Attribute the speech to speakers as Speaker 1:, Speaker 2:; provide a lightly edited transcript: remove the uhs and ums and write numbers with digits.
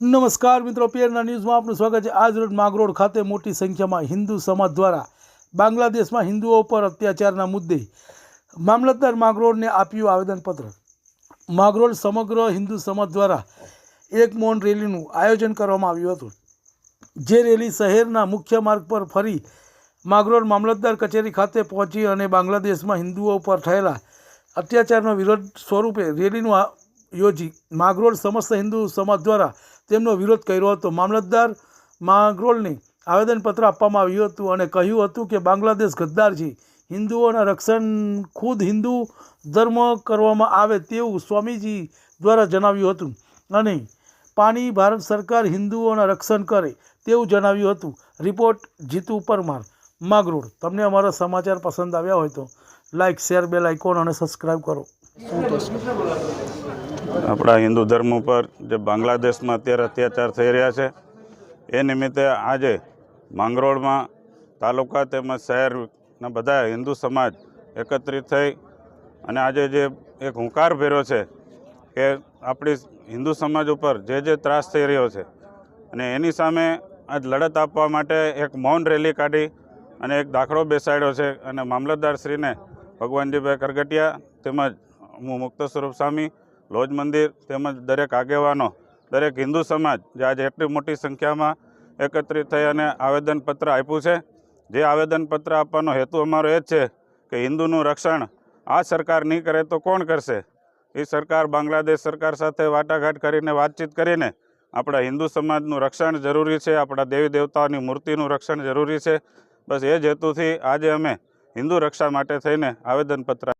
Speaker 1: નમસ્કાર મિત્રો, પીએનના ન્યૂઝમાં આપનું સ્વાગત છે। આજ રોજ માગરોળ ખાતે મોટી સંખ્યામાં હિન્દુ સમાજ દ્વારા બાંગ્લાદેશમાં હિન્દુઓ પર અત્યાચારના મુદ્દે મામલતદાર માગરોળને આપ્યું આવેદનપત્ર। માગરોળ સમગ્ર હિન્દુ સમાજ દ્વારા એક મૌન રેલીનું આયોજન કરવામાં આવ્યું હતું, જે રેલી શહેરના મુખ્ય માર્ગ પર ફરી માગરોળ મામલતદાર કચેરી ખાતે પહોંચી અને બાંગ્લાદેશમાં હિન્દુઓ પર થયેલા અત્યાચારનો વિરોધ સ્વરૂપે રેલીનું યોજી માગરોળ સમસ્ત હિન્દુ સમાજ દ્વારા તેમનો વિરોધ કર્યો હતો। મામલતદાર માગરોળને આવેદનપત્ર આપવામાં આવ્યું હતું અને કહ્યું હતું કે બાંગ્લાદેશ ગદ્દાર છે, હિન્દુઓના રક્ષણ ખુદ હિન્દુ ધર્મ કરવામાં આવે તેવું સ્વામીજી દ્વારા જણાવ્યું હતું અને પાણી ભારત સરકાર હિન્દુઓના રક્ષણ કરે તેવું જણાવ્યું હતું। રિપોર્ટ જીતુ પરમાર, માગરોળ। તમને અમારા સમાચાર પસંદ આવ્યા હોય તો લાઇક, શેર, બેલ આઇકોન અને સબસ્ક્રાઈબ કરો।
Speaker 2: આપણા હિન્દુ ધર્મ ઉપર જે બાંગ્લાદેશમાં અત્યારે અત્યાચાર થઈ રહ્યા છે એ નિમિત્તે આજે માંગરોળમાં તાલુકા તેમજ શહેરના બધા હિન્દુ સમાજ એકત્રિત થઈ અને આજે જે એક હુંકાર ભર્યો છે કે આપણી હિન્દુ સમાજ ઉપર જે ત્રાસ થઈ રહ્યો છે અને એની સામે આજ લડત આપવા માટે એક મૌન રેલી કાઢી અને એક દાખલો બેસાડ્યો છે અને મામલતદારશ્રીને ભગવાનજીભાઈ કરગટિયા તેમજ હું મુક્ત સ્વરૂપ સ્વામી, લોજ મંદિર તેમજ દરેક આગેવાનો, દરેક હિન્દુ સમાજ જે આજે એટલી મોટી સંખ્યામાં એકત્રિત થઈ અને આવેદનપત્ર આપ્યું છે। જે આવેદનપત્ર આપવાનો હેતુ અમારો એ જ છે કે હિન્દુનું રક્ષણ આ સરકાર નહીં કરે તો કોણ કરશે? એ સરકાર બાંગ્લાદેશ સરકાર સાથે વાટાઘાટ કરીને વાતચીત કરીને આપણા હિન્દુ સમાજનું રક્ષણ જરૂરી છે, આપણા દેવી દેવતાઓની મૂર્તિનું રક્ષણ જરૂરી છે। બસ એ જ હેતુથી આજે અમે હિન્દુ રક્ષા માટે થઈને આવેદનપત્ર